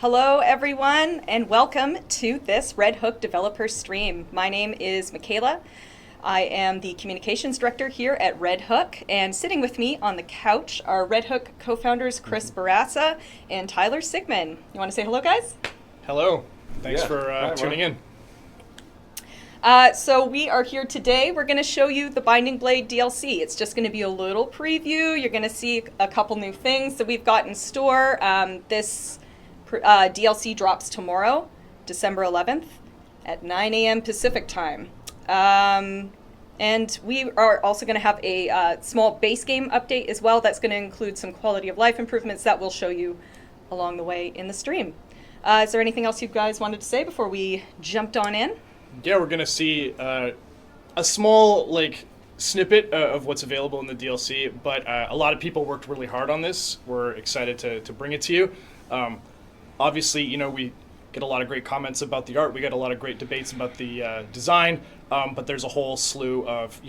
Hello, everyone, and welcome to this Red Hook developer stream. My name is Michaela. I am the communications director here at Red Hook, and sitting with me on the couch are Red Hook co-founders Chris Bourassa and Tyler Sigman. You want to say hello, guys? Hello. Thanks Yeah. for Hi, tuning in. So we are here today. We're going to show you the Binding Blade DLC. It's just going to be a little preview. You're going to see a couple new things that we've got in store. This DLC drops tomorrow, December 11th at 9 a.m. Pacific time. And we are also going to have a small base game update as well. That's going to include some quality of life improvements that we'll show you along the way in the stream. Is there anything else you guys wanted to say before we jumped on in? Yeah, we're going to see a small snippet of what's available in the DLC, but a lot of people worked really hard on this. We're excited to bring it to you. Obviously, we get a lot of great comments about the art. We get a lot of great debates about the design, but there's a whole slew of,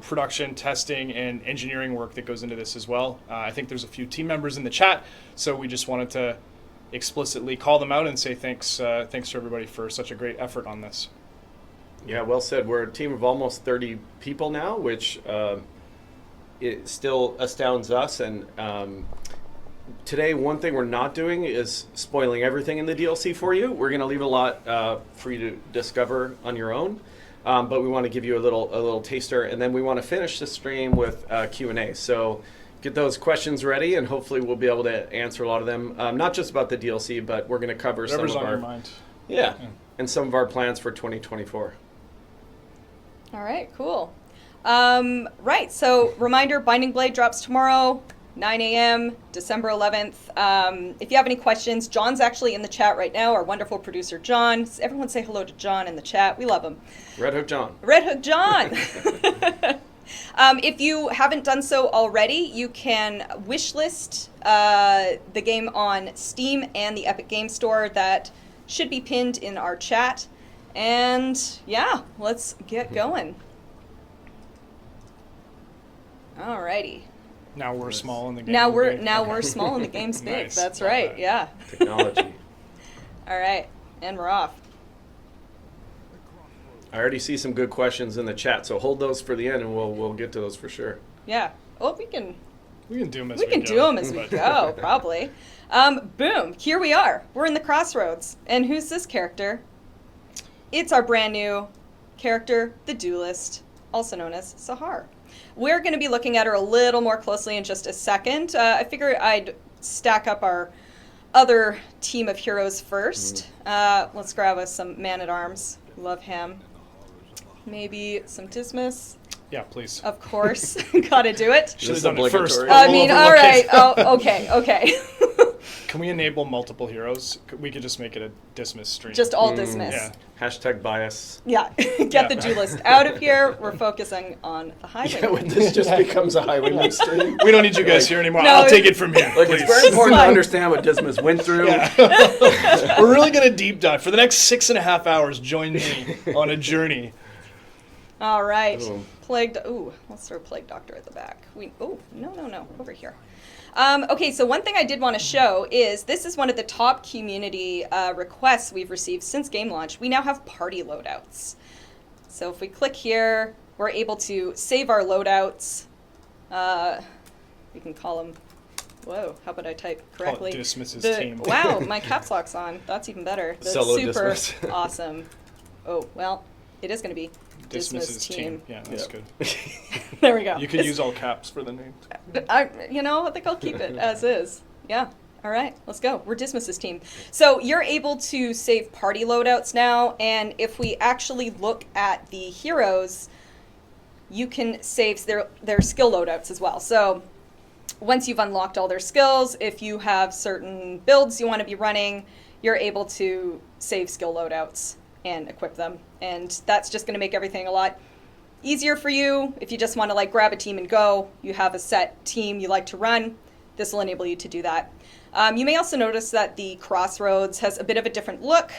production, testing, and engineering work that goes into this as well. I think there's a few team members in the chat, so we just wanted to explicitly call them out and say thanks to everybody for such a great effort on this. Yeah, well said. We're a team of almost 30 people now, which it still astounds us. And today, one thing we're not doing is spoiling everything in the DLC for you. We're going to leave a lot for you to discover on your own. But we want to give you a little taster, and then we want to finish the stream with Q&A. So get those questions ready, and hopefully we'll be able to answer a lot of them. Not just about the DLC, but we're going to cover Whatever's some of on our your mind. Yeah, and some of our plans for 2024. All right, cool. Right, so reminder, Binding Blade drops tomorrow, 9 a.m., December 11th. If you have any questions, John's actually in the chat right now, our wonderful producer, John. Everyone say hello to John in the chat. We love him. Red Hook John. Red Hook John! If you haven't done so already, you can wishlist the game on Steam and the Epic Game Store. That should be pinned in our chat. And yeah, let's get going. Alrighty. Now we're small in the game. Now we're Okay. small and the game's big. Nice. That's Love right. that. Yeah. Technology. All right, and we're off. I already see some good questions in the chat, so hold those for the end, and we'll get to those for sure. Yeah. Oh, we can do them as we can go. do them as we go, probably. Boom. Here we are. We're in the crossroads. And who's this character? It's our brand new character, the Duelist, also known as Sahar. We're going to be looking at her a little more closely in just a second. I figured I'd stack up our other team of heroes first. Let's grab us some Man-at-Arms. Love him. Maybe some Dismas. Yeah, please. Of course. Gotta do it. Should have Is done it first. obligatory? I mean, all Overlook right. it. Oh, okay. Can we enable multiple heroes? We could just make it a Dismiss stream. Just all Dismas. Yeah. Hashtag bias. Yeah, get the Duelist out of here. We're focusing on the highway. Yeah, when this just becomes a highway news stream. We don't need you guys here anymore. No, I'll take it from here, Like, please. it's very important to fine. understand what Dismas went through. We're really going to deep dive. For the next 6.5 hours, join me on a journey. All right. Boom. Let's throw Plague Doctor at the back. No, over here. Okay, so one thing I did want to show is this is one of the top community requests we've received since game launch. We now have party loadouts. So if we click here, we're able to save our loadouts. We can call them. Whoa, how about I type correctly? Call it Dismiss's The- team. Wow, my caps lock's on. That's even better. That's Solo super Dismiss. awesome. Oh, well, it is going to be Dismiss's team. Yeah, that's Yep. good. There we go. You could use all caps for the name. I think I'll keep it as is. Yeah. All right, let's go. We're Dismiss's team. So you're able to save party loadouts now, and if we actually look at the heroes, you can save their skill loadouts as well. So once you've unlocked all their skills, if you have certain builds you want to be running, you're able to save skill loadouts and equip them. And that's just going to make everything a lot easier for you. If you just want to grab a team and go, you have a set team you like to run, this will enable you to do that. You may also notice that the Crossroads has a bit of a different look.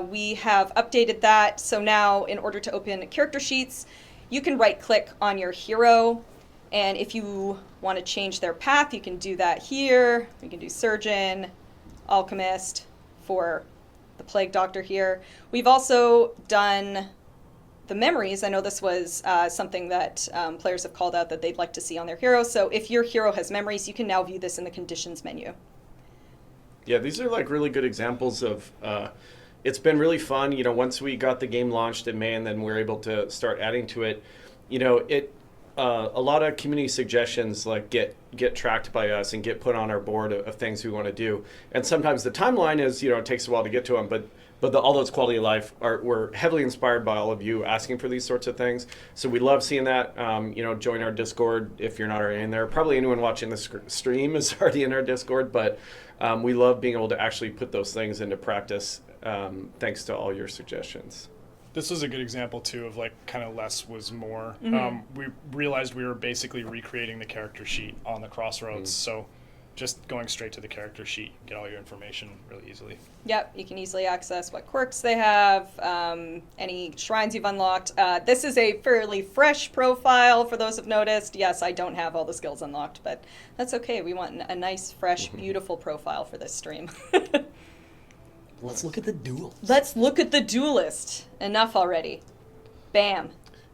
We have updated that, so now in order to open character sheets, you can right click on your hero, and if you want to change their path, you can do that here. You can do Surgeon, Alchemist, for the Plague Doctor here. We've also done the memories. I know this was something that players have called out that they'd like to see on their hero. So if your hero has memories, you can now view this in the conditions menu. Yeah, these are like really good examples of. It's been really fun. You know, once we got the game launched in May, and then we're able to start adding to it. You know, a lot of community suggestions like get tracked by us and get put on our board of things we want to do. And sometimes the timeline is, you know, it takes a while to get to them, but all those quality of life we're heavily inspired by all of you asking for these sorts of things. So we love seeing that. You know, join our Discord if you're not already in there. Probably anyone watching this stream is already in our Discord, but we love being able to actually put those things into practice thanks to all your suggestions. This was a good example, too, of like kind of less was more. Mm-hmm. We realized we were basically recreating the character sheet on the Crossroads. So just going straight to the character sheet, get all your information really easily. Yep, you can easily access what quirks they have, any shrines you've unlocked. This is a fairly fresh profile, for those who've noticed. Yes, I don't have all the skills unlocked, but that's okay. We want a nice, fresh, beautiful profile for this stream. Let's look at the duels. Let's look at the Duelist. Enough already. Bam.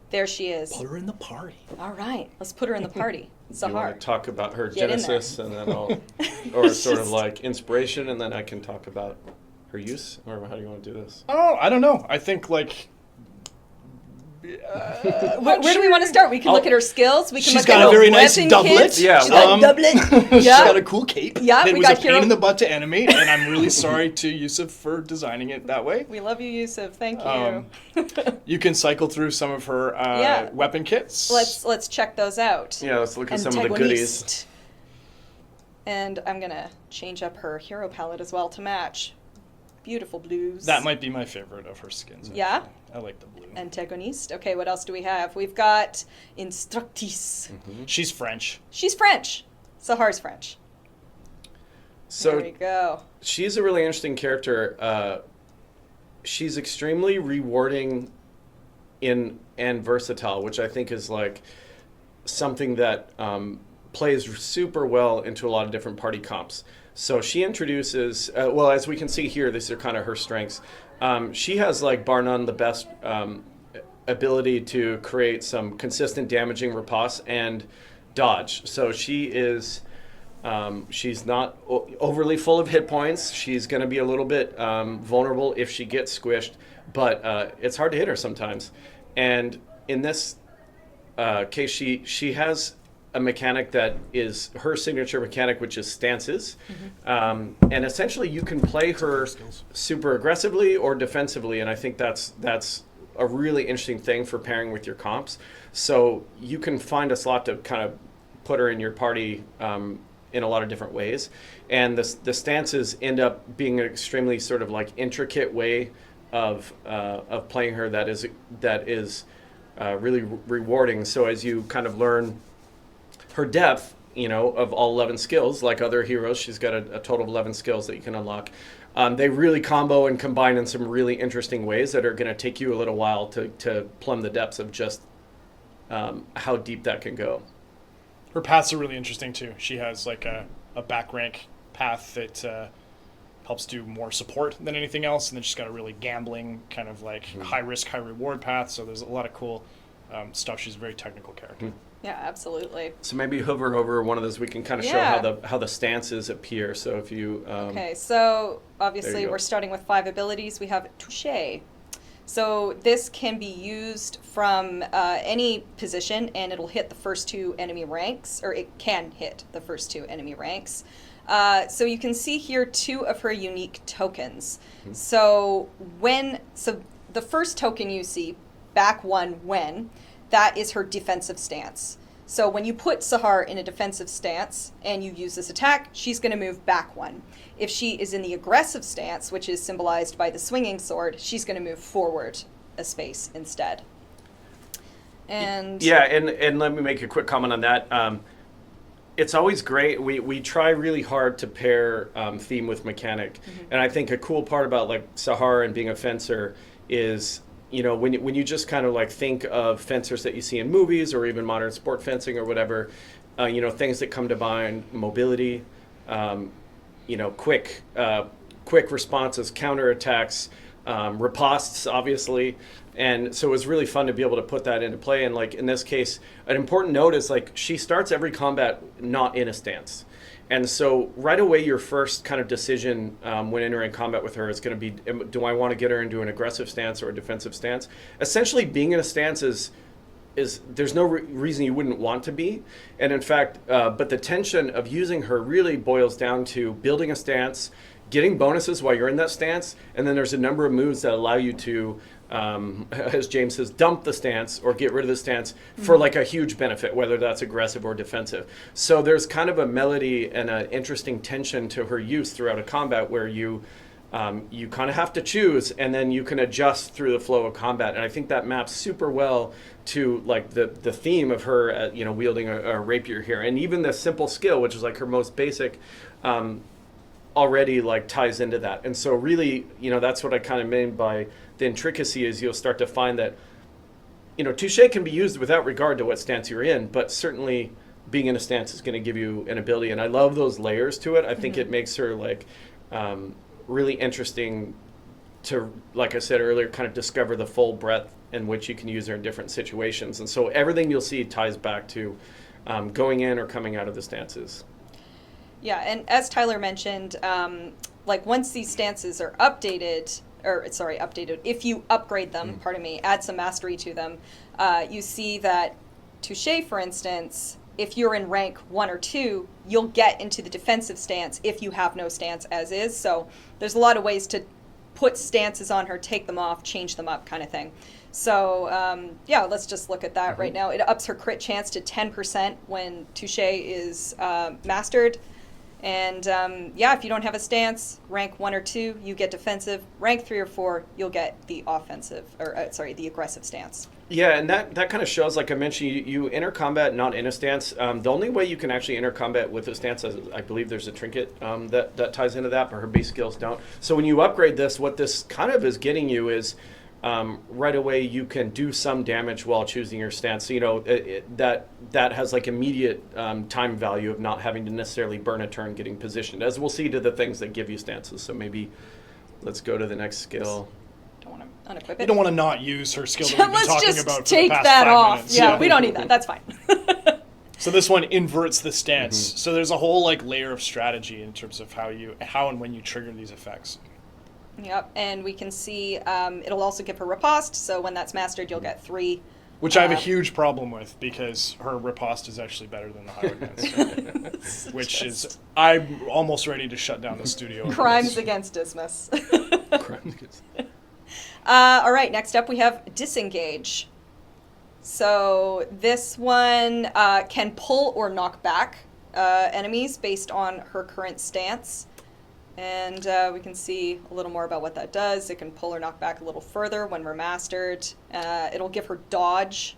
There she is. Put her in the party. All right, let's put her in the party. You Sahar. want to talk about her Get in genesis, and then or sort of like inspiration, and then I can talk about her use, or how do you want to do this? Oh, I don't know. I think like Where do we want to start? We can look at her skills. We can She's look got at a her very nice weapon doublet. kit. Yeah, She's got a doublet. She's Yeah. got a cool cape. Yeah, it we was a got pain hero. in the butt to animate, and I'm really sorry to Yusuf for designing it that way. We love you, Yusuf. Thank you. You can cycle through some of her Yeah. weapon kits. Let's check those out. Yeah, let's look at some of the goodies. Antagonist. And I'm gonna change up her hero palette as well to match. Beautiful blues. That might be my favorite of her skins. Actually. Yeah? I like the blue. Antagonist. Okay, what else do we have? We've got Instructrice. She's French. She's French. Sahar's French. So There we go. she's a really interesting character. She's extremely rewarding and versatile, which I think is like something that plays super well into a lot of different party comps. So she introduces, well, as we can see here, these are kind of her strengths. She has, like, bar none, the best ability to create some consistent damaging riposte and dodge. So she is, she's not overly full of hit points. She's going to be a little bit vulnerable if she gets squished, but it's hard to hit her sometimes. And in this case, she has a mechanic that is her signature mechanic, which is stances. And essentially you can play her super aggressively or defensively, and I think that's a really interesting thing for pairing with your comps. So you can find a slot to kind of put her in your party in a lot of different ways. And the stances end up being an extremely sort of like intricate way of playing her that is really rewarding. So as you kind of learn her depth, you know, of all 11 skills, like other heroes, she's got a total of 11 skills that you can unlock. They really combo and combine in some really interesting ways that are going to take you a little while to plumb the depths of just how deep that can go. Her paths are really interesting too. She has like a back rank path that helps do more support than anything else, and then she's got a really gambling kind of like high risk, high reward path. So there's a lot of cool stuff. She's a very technical character. Yeah, absolutely. So maybe hover over one of those. We can kind of Yeah. show how the stances appear. So if you Okay, so There obviously you go. we're starting with 5 abilities. We have Touche. So this can be used from any position, and it'll hit the first 2 enemy ranks, or it can hit the first 2 enemy ranks. So you can see here 2 of her unique tokens. So the first token you see, back 1 when, that is her defensive stance. So when you put Sahar in a defensive stance and you use this attack, she's going to move back 1. If she is in the aggressive stance, which is symbolized by the swinging sword, she's going to move forward a space instead. And Yeah, and let me make a quick comment on that. It's always great. We try really hard to pair theme with mechanic, and I think a cool part about like Sahar and being a fencer is, you know, when you just kind of like think of fencers that you see in movies or even modern sport fencing or whatever, you know, things that come to mind: mobility, you know, quick quick responses, counterattacks, ripostes, obviously. And so it was really fun to be able to put that into play. And like in this case, an important note is like she starts every combat not in a stance. And so right away, your first kind of decision when entering combat with her is going to be, do I want to get her into an aggressive stance or a defensive stance? Essentially, being in a stance is there's no reason you wouldn't want to be. And in fact, but the tension of using her really boils down to building a stance, getting bonuses while you're in that stance, and then there's a number of moves that allow you to, as James says, dump the stance or get rid of the stance for like a huge benefit, whether that's aggressive or defensive. So there's kind of a melody and an interesting tension to her use throughout a combat where you kind of have to choose, and then you can adjust through the flow of combat. And I think that maps super well to like the theme of her, wielding a rapier here, and even the simple skill, which is like her most basic. Already like ties into that. And so really, that's what I kind of mean by the intricacy is you'll start to find that, touche can be used without regard to what stance you're in, but certainly being in a stance is going to give you an ability. And I love those layers to it. I think it makes her like really interesting to, like I said earlier, kind of discover the full breadth in which you can use her in different situations. And so everything you'll see ties back to going in or coming out of the stances. Yeah, and as Tyler mentioned, like once these stances are updated, if you upgrade them, add some mastery to them, you see that Touché, for instance, if you're in rank 1 or 2, you'll get into the defensive stance if you have no stance as is. So there's a lot of ways to put stances on her, take them off, change them up kind of thing. So let's just look at that right now. It ups her crit chance to 10% when Touché is mastered. And if you don't have a stance, rank 1 or 2, you get defensive. Rank 3 or 4, you'll get the the aggressive stance. Yeah, and that kind of shows, like I mentioned, you enter combat not in a stance. The only way you can actually enter combat with a stance, is, I believe there's a trinket that ties into that, but her base skills don't. So when you upgrade this, what this kind of is getting you is right away you can do some damage while choosing your stance. So, that has like immediate time value of not having to necessarily burn a turn getting positioned, as we'll see to the things that give you stances. So maybe let's go to the next skill. Don't want to unequip it. You don't want to not use her skill that we've been talking about for take the past that 5 off. minutes. Yeah, we don't need that. That's fine. So this one inverts the stance. So there's a whole like layer of strategy in terms of how and when you trigger these effects. Yep, and we can see it'll also give her riposte, so when that's mastered, you'll get 3. Which I have a huge problem with, because her riposte is actually better than the Highwayman's. Which is, I'm almost ready to shut down the studio. Crimes against Dismas. Crimes against. All right, next up we have Disengage. So this one can pull or knock back enemies based on her current stance. And we can see a little more about what that does. It can pull or knock back a little further when we're mastered. It'll give her dodge.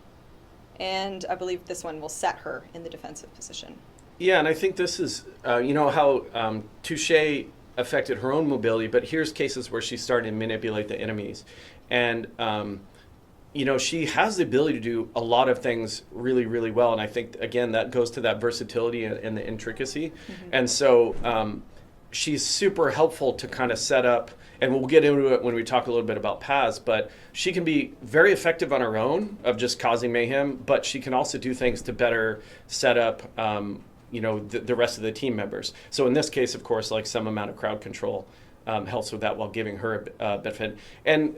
And I believe this one will set her in the defensive position. Yeah, and I think this is, how Touché affected her own mobility, but here's cases where she's starting to manipulate the enemies. And, she has the ability to do a lot of things really, really well. And I think, again, that goes to that versatility and the intricacy. And so she's super helpful to kind of set up, and we'll get into it when we talk a little bit about paths, but she can be very effective on her own of just causing mayhem, but she can also do things to better set up, the rest of the team members. So in this case, of course, like some amount of crowd control helps with that while giving her a benefit. And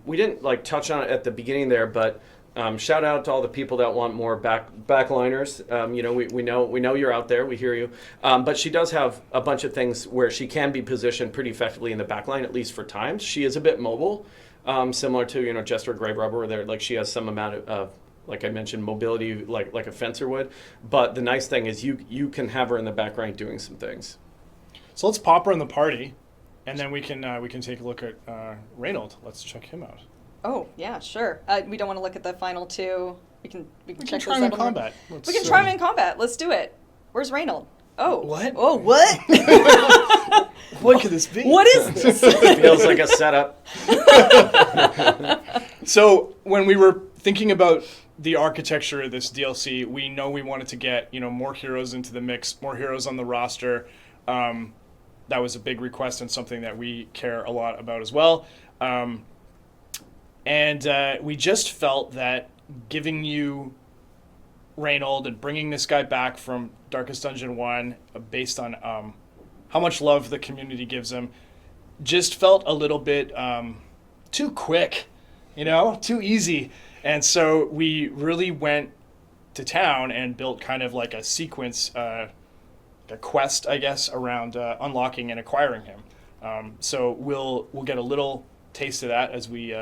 we didn't touch on it at the beginning there, but shout out to all the people that want more backliners. We know you're out there. We hear you. But she does have a bunch of things where she can be positioned pretty effectively in the backline, at least for times. She is a bit mobile, similar to Jester Grey Rubber, where she has some amount of like I mentioned, mobility, like a fencer would. But the nice thing is you can have her in the backline doing some things. So let's pop her in the party, and then we can take a look at Reynold. Let's check him out. Oh, yeah, sure. We don't want to look at the final 2. We can check try those him out in combat. We can try him in combat. Let's do it. Where's Reynold? Oh. What? Oh, what? What could this be? What is this? Feels like a setup. So when we were thinking about the architecture of this DLC, we know we wanted to get more heroes into the mix, more heroes on the roster. that was a big request and something that we care a lot about as well. And we just felt that giving you Reynold and bringing this guy back from Darkest Dungeon 1 based on how much love the community gives him just felt a little bit too quick, too easy. And so we really went to town and built kind of like a sequence, a quest, I guess, around unlocking and acquiring him. So we'll get a little taste of that as we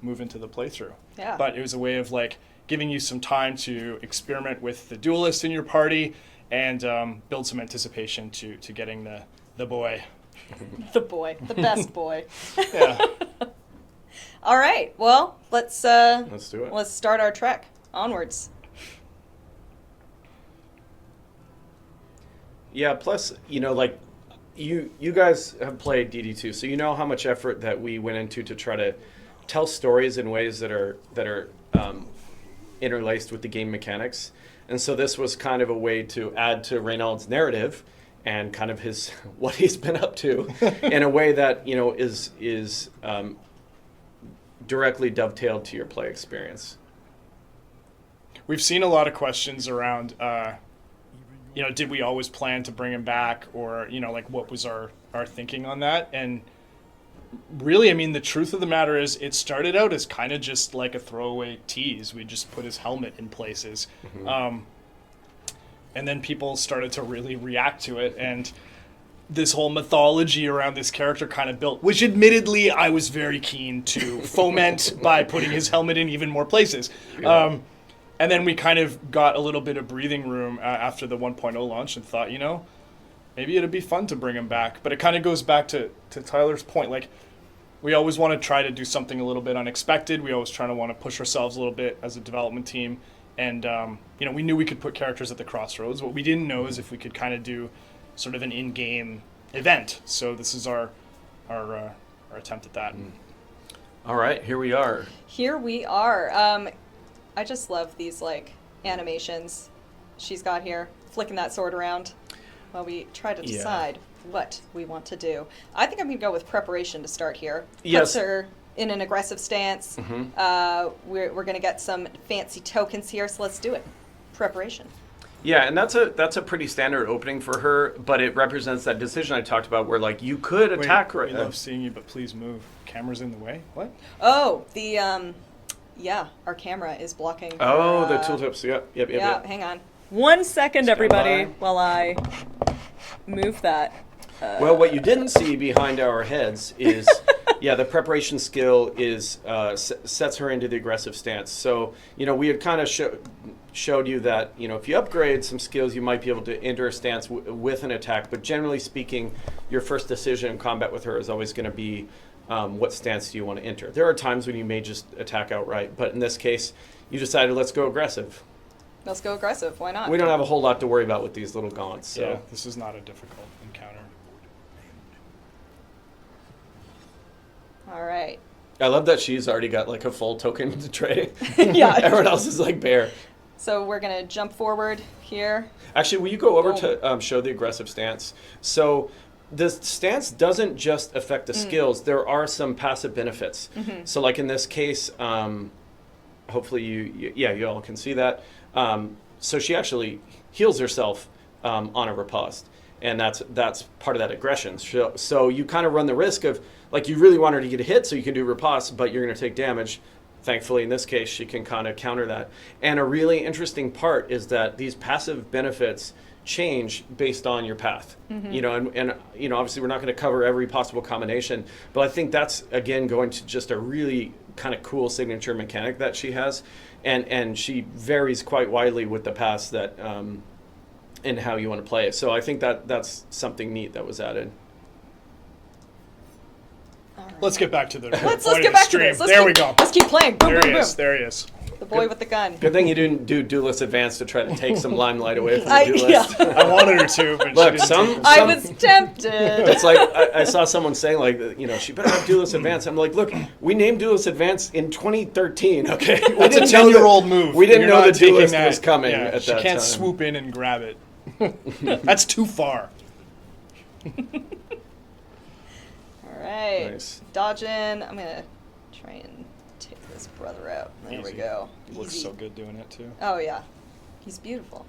move into the playthrough. Yeah. But it was a way of like giving you some time to experiment with the Duelist in your party and build some anticipation to getting the boy. The boy, the best boy. Yeah. All right. Well, let's do it. Let's start our trek onwards. Yeah, plus, like you guys have played DD2, so you know how much effort that we went into to try to tell stories in ways that are interlaced with the game mechanics. And so this was kind of a way to add to Reynold's narrative and kind of his what he's been up to in a way that, is directly dovetailed to your play experience. We've seen a lot of questions around did we always plan to bring him back, or like what was our thinking on that? And really, I mean, the truth of the matter is it started out as kind of just like a throwaway tease. We just put his helmet in places. And then people started to really react to it, and this whole mythology around this character kind of built, which admittedly I was very keen to foment by putting his helmet in even more places. Yeah. And then we kind of got a little bit of breathing room after the 1.0 launch and thought, maybe it'd be fun to bring him back. But it kind of goes back to Tyler's point. Like, we always want to try to do something a little bit unexpected. We always try to want to push ourselves a little bit as a development team. And, we knew we could put characters at the crossroads. What we didn't know is if we could kind of do sort of an in-game event. So this is our attempt at that. All right, here we are. Here we are. I just love these like animations she's got here, flicking that sword around while we try to decide what we want to do. I think I'm going to go with preparation to start here. Yes. Puts her in an aggressive stance. We're going to get some fancy tokens here, so let's do it. Preparation. Yeah, and that's a pretty standard opening for her, but it represents that decision I talked about where like you could attack We love seeing you, but please move. Camera's in the way. What? Oh, our camera is blocking. Oh, her, the tooltips. Yep. Hang on. 1 second, everybody, by. while I move that. Well, what you didn't see behind our heads is, the preparation skill is sets her into the aggressive stance. So, we had kind of showed you that, if you upgrade some skills, you might be able to enter a stance with an attack. But generally speaking, your first decision in combat with her is always going to be, what stance do you want to enter? There are times when you may just attack outright, but in this case, you decided let's go aggressive. Let's go aggressive. Why not? We don't have a whole lot to worry about with these little gaunts. So. Yeah, this is not a difficult encounter. All right. I love that she's already got like a full token to trade. Yeah. Everyone else is like bare. So we're going to jump forward here. Actually, will you go over to show the aggressive stance? So the stance doesn't just affect the skills. There are some passive benefits. So like in this case, hopefully you all can see that. So she actually heals herself on a riposte. And that's part of that aggression. So you kind of run the risk of, like, you really want her to get a hit so you can do riposte, but you're going to take damage. Thankfully, in this case, she can kind of counter that. And a really interesting part is that these passive benefits change based on your path. And obviously we're not going to cover every possible combination, but I think that's, again, going to just a really kind of cool signature mechanic that she has. And she varies quite widely with the paths that... and how you want to play it. So I think that's something neat that was added. Right. Let's get back to the Let's get back to this. There we go. Let's keep playing. Boom, There boom, he boom. is. There he is. The boy with the gun. Good thing you didn't do Duelist Advanced to try to take some limelight away from the Duelist. Yeah. I wanted her to, but Look, she didn't take it. I was tempted. It's like I saw someone saying like, she better have Duelist Advanced. I'm like, look, we named Duelist Advanced in 2013. Okay, That's a 10-year-old move. We didn't You're know not the Duelist taking was coming Yeah, at she that can't time. swoop in and grab it. That's too far. right. Nice. Dodging. I'm going to try and take this brother out. There we Easy. go. He looks Easy. so good doing it too. Oh, yeah. He's beautiful.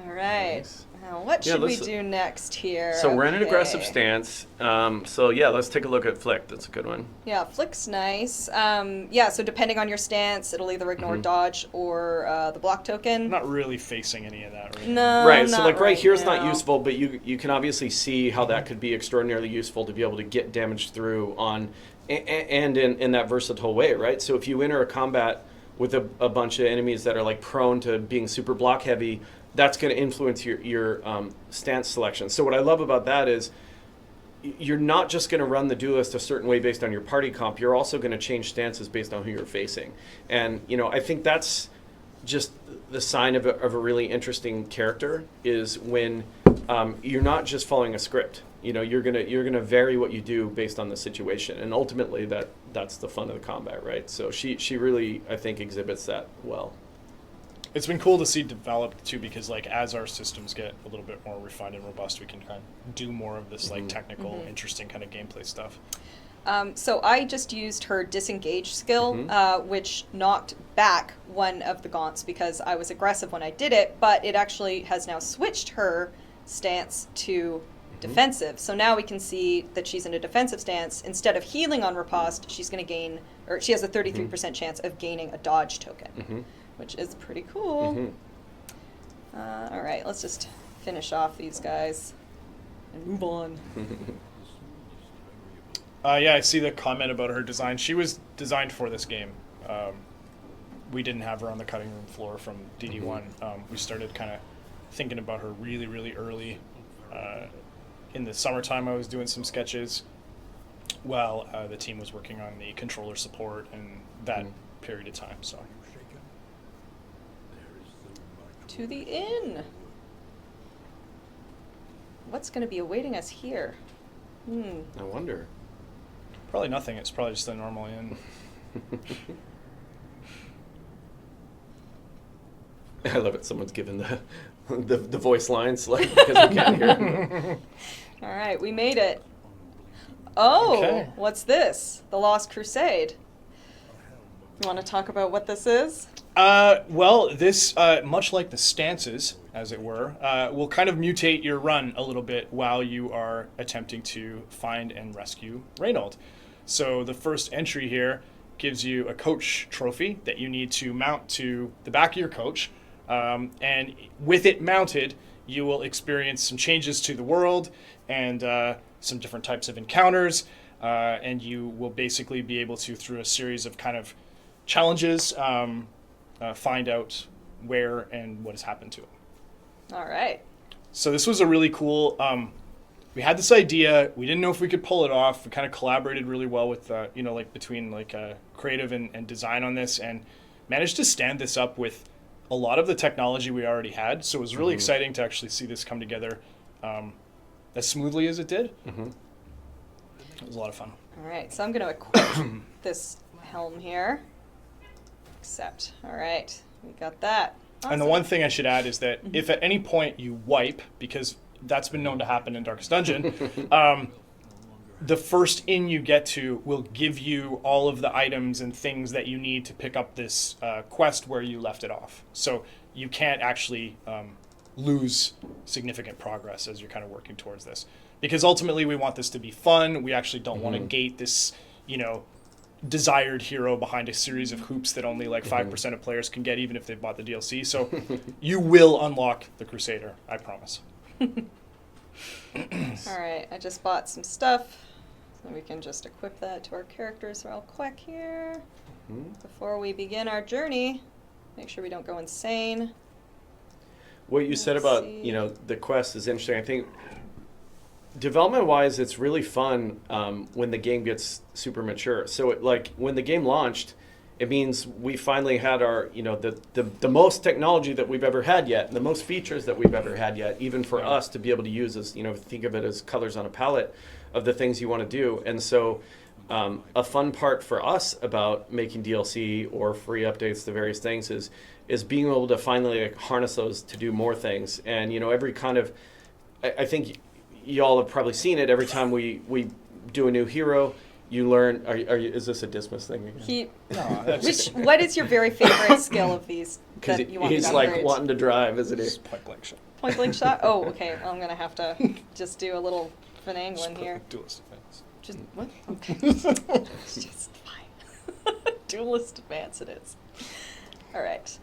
All right. Nice. Now, what Yeah, should we let's- do next here? So we're in an aggressive Okay. stance. So yeah, let's take a look at Flick. That's a good one. Yeah, Flick's nice. Yeah, so depending on your stance, it'll either ignore dodge or the block token. I'm not really facing any of that right No, Right. So not like right here is now. not useful, but you can obviously see how that could be extraordinarily useful to be able to get damage through on and in that versatile way, right? So if you enter a combat with a bunch of enemies that are like prone to being super block heavy, that's going to influence your stance selection. So what I love about that is you're not just going to run the Duelist a certain way based on your party comp. You're also going to change stances based on who you're facing. And, I think that's just the sign of a really interesting character is when you're not just following a script. You're gonna vary what you do based on the situation. And ultimately that's the fun of the combat, right? So she really, I think, exhibits that well. It's been cool to see develop too, because like as our systems get a little bit more refined and robust, we can kind of do more of this like technical, interesting kind of gameplay stuff. So I just used her disengage skill, which knocked back one of the gaunts because I was aggressive when I did it, but it actually has now switched her stance to defensive. So now we can see that she's in a defensive stance. Instead of healing on riposte, she's going to gain, or she has a 33% chance of gaining a dodge token, which is pretty cool. All right, let's just finish off these guys and move on. Yeah, I see the comment about her design. She was designed for this game. We didn't have her on the cutting room floor from DD1. We started kind of thinking about her really, really early. In the summertime, I was doing some sketches while the team was working on the controller support and that period of time. So, To the inn. What's going to be awaiting us here? I wonder. probably nothing. It's probably just a normal inn. I love it. Someone's given the voice lines like because we can't hear them. All right, we made it. Oh, Okay. what's this? The Lost Crusade. You want to talk about what this is? Well, this, much like the stances, as it were, will kind of mutate your run a little bit while you are attempting to find and rescue Reynold. So the first entry here gives you a coach trophy that you need to mount to the back of your coach. And with it mounted, you will experience some changes to the world and some different types of encounters. And you will basically be able to, through a series of kind of challenges, find out where and what has happened to it. All right. So this was a really cool. We had this idea. We didn't know if we could pull it off. We kind of collaborated really well with, between creative and design on this, and managed to stand this up with a lot of the technology we already had. So it was really exciting to actually see this come together as smoothly as it did. It was a lot of fun. All right, so I'm going to equip this helm here. Accept. All right, we got that. And the Awesome. one thing I should add is that if at any point you wipe, because that's been known to happen in Darkest Dungeon, the first inn you get to will give you all of the items and things that you need to pick up this quest where you left it off. So you can't actually lose significant progress as you're kind of working towards this. Because ultimately we want this to be fun. We actually don't want to gate this, desired hero behind a series of hoops that only 5% of players can get, even if they bought the DLC. So you will unlock the Crusader, I promise. All right, I just bought some stuff, so we can just equip that to our characters real quick here. Before we begin our journey, make sure we don't go insane. What you said Let's about see. the quest is interesting. I think development-wise, it's really fun when the game gets super mature. So when the game launched, it means we finally had our the most technology that we've ever had yet, and the most features that we've ever had yet, even for us to be able to use as think of it as colors on a palette of the things you want to do. And so a fun part for us about making DLC or free updates to various things is being able to finally harness those to do more things. And every kind of I think y'all have probably seen it. Every time we do a new hero, you learn. Is this a dismiss thing again? No, that's What is your very favorite skill of these Because that you want he's to like upgrade? wanting to drive, isn't he? just point blank shot. Point blank shot? Oh, okay. Well, I'm going to have to just do a little finagling here. Duelist defense. Just, what? Okay. It's just fine. Duelist advance it is. All right.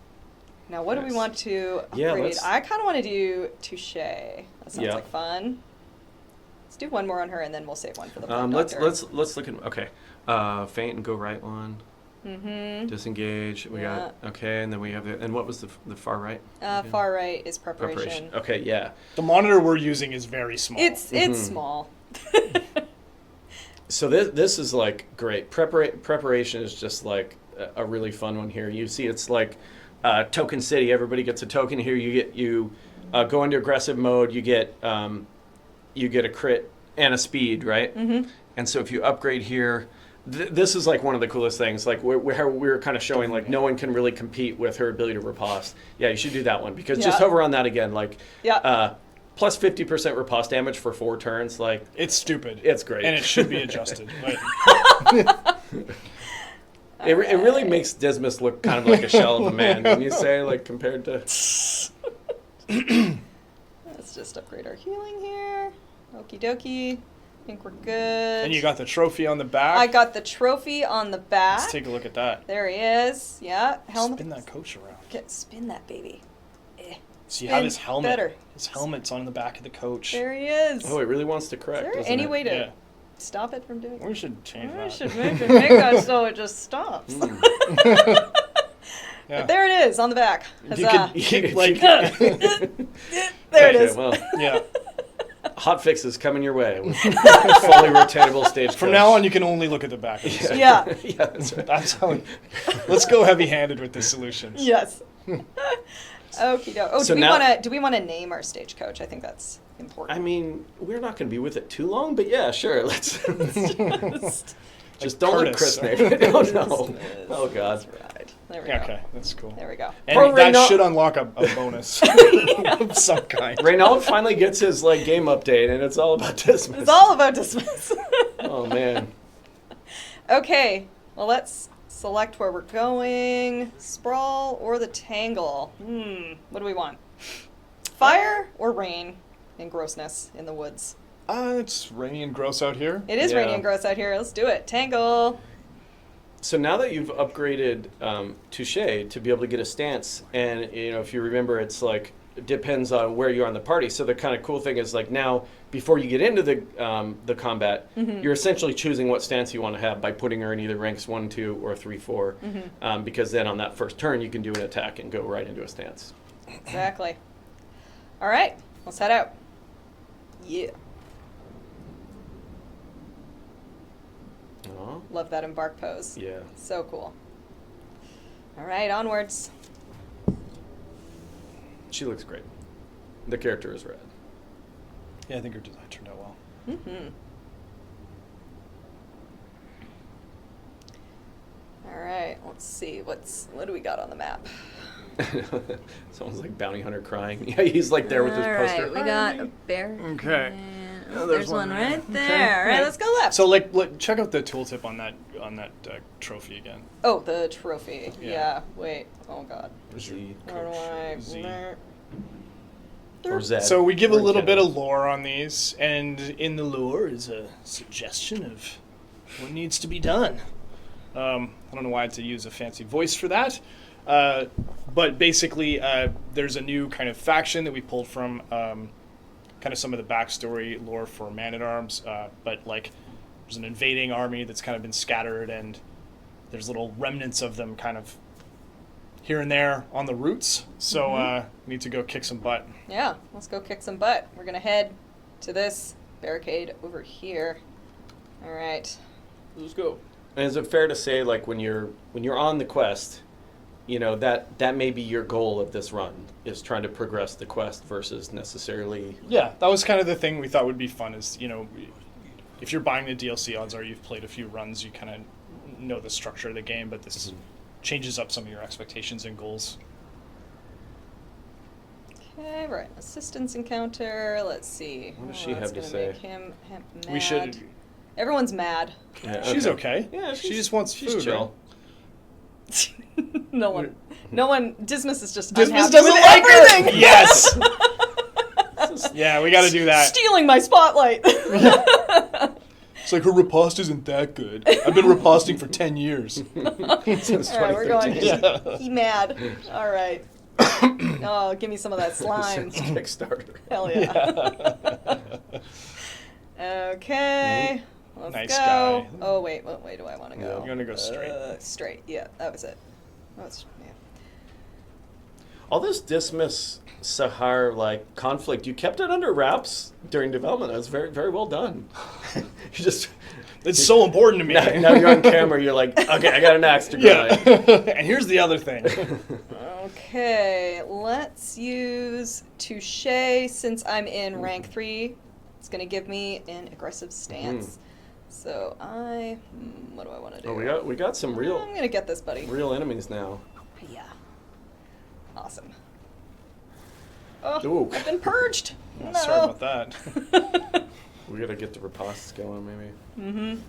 Now, what do we Nice. want to Yeah, upgrade? let's- I kind of want to do Touche. That sounds Yeah. like fun. Let's do one more on her, and then we'll save one for the Blood Let's Doctor. let's look at feint and go right one. Mm-hmm. Disengage. We got okay, and then we have and what was the far right? Far right is preparation. Okay, yeah. The monitor we're using is very small. It's small. So this is like great. Preparation is just like a really fun one here. You see, it's like Token City. Everybody gets a token here. You go into aggressive mode. You get a crit and a speed, right? Mm-hmm. And so if you upgrade here, this is like one of the coolest things. Like we're kind of showing like no one can really compete with her ability to riposte. Yeah, you should do that one because just Yeah. hover on that again. Like Yeah. plus 50% riposte damage for 4 turns. Like It's stupid. it's great. And it should be adjusted. But It really makes Dismas look kind of like a shell of a man, wouldn't you say, like compared to... Let's just upgrade our healing here. Okie dokie. I think we're good. and you got the trophy on the back. I got the trophy on the back. Let's take a look at that. There he is. Yeah. Helmet. Spin that coach around. Spin that baby. So you have Spin his helmet. better. His helmet's on the back of the coach. There he is. Oh, it really wants to correct, Is there doesn't any it? way to Yeah. stop it from doing We should change We that. should make that so it just stops. Yeah. But there it is on the back. You Huzzah. could, like- there it is. Well, Yeah. hot fixes coming your way with fully rotatable stage From coach. now on, you can only look at the back. Of the Yeah. Yeah, that's right. That's how. Let's go heavy-handed with the solutions. Yes. Okie doke. Oh, So do now- we want to name our stagecoach? I think that's important. I mean, we're not going to be with it too long, but yeah, sure. Let's just don't let Curtis. Chris name it. Oh, no. Oh, God. That's right. There we Yeah, go. okay, that's cool. There we go. And Poor that Reynaud- should unlock a bonus of some kind. Reynald finally gets his like game update, and it's all about Dismas. It's all about dismiss. Oh, man. Okay. Well, let's select where we're going. Sprawl or the Tangle. What do we want? Fire or rain and grossness in the woods? It's rainy and gross out here. It is Yeah. rainy and gross out here. Let's do it. Tangle. So now that you've upgraded Touche to be able to get a stance, and you know if you remember, it's like it depends on where you are in the party. So the kind of cool thing is like now before you get into the combat, you're essentially choosing what stance you want to have by putting her in either ranks 1, 2, or 3, 4, because then on that first turn you can do an attack and go right into a stance. Exactly. All right. Let's head out. Yeah. Oh, Love that embark pose. yeah. So cool. All right, onwards. She looks great. The character is rad. Yeah, I think her design turned out well. Mm-hmm. All right, let's see. What do we got on the map? Someone's like bounty hunter crying. Yeah, he's like there with his poster. we got a bear. Okay. Oh, there's one right there. All right, let's go left. So, like, check out the tooltip on that trophy again. Oh, the trophy. Yeah. Yeah. Wait. Oh God. Z. I don't know why. Z. Or Z. So we give a Or little bit Canada. of lore on these, and in the lore is a suggestion of what needs to be done. I don't know why I had to use a fancy voice for that, but basically there's a new kind of faction that we pulled from kind of some of the backstory lore for Man-at-Arms, but like there's an invading army that's kind of been scattered, and there's little remnants of them kind of here and there on the routes, so we need to go kick some butt. Yeah. Let's go kick some butt. We're gonna head to this barricade over here. All right. Let's go. And is it fair to say, like, when you're on the quest, you know, that may be your goal of this run, is trying to progress the quest versus necessarily... Yeah, that was kind of the thing we thought would be fun is, you know, if you're buying the DLC, odds are you've played a few runs, you kind of know the structure of the game, but this changes up some of your expectations and goals. Okay, right. Assistance encounter. Let's see. What does she that's have to gonna say? Make him mad. We should. Everyone's mad. Yeah, She's okay. Yeah, she just wants she's food. chill. No one. Dismas is just Dismas unhappy doesn't with like everything. her. Yes. Yeah, we got to do that. Stealing my spotlight. It's like her riposte isn't that good. I've been riposting for 10 years. Since All right, we're going. 2013. He mad. All right. Oh, give me some of that slime. Since Kickstarter. Hell yeah. Okay. Let's Nice go. guy. Oh wait, what way do I want to go? You're gonna go straight. Straight. Yeah, that was it. Yeah. All this Dismas Sahar like conflict, you kept it under wraps during development. That was very, very well done. You just It's so important to me. now you're on camera. You're like, okay, I got an axe to grind. Yeah. And here's the other thing. Okay, let's use Touche since I'm in rank 3. It's going to give me an aggressive stance. So what do I want to do? Oh, we got some I'm real going to get this, buddy. enemies now. Yeah. Awesome. Oh, Ooh. I've been purged. Oh, No. sorry about that. We gotta get the ripostes going, maybe.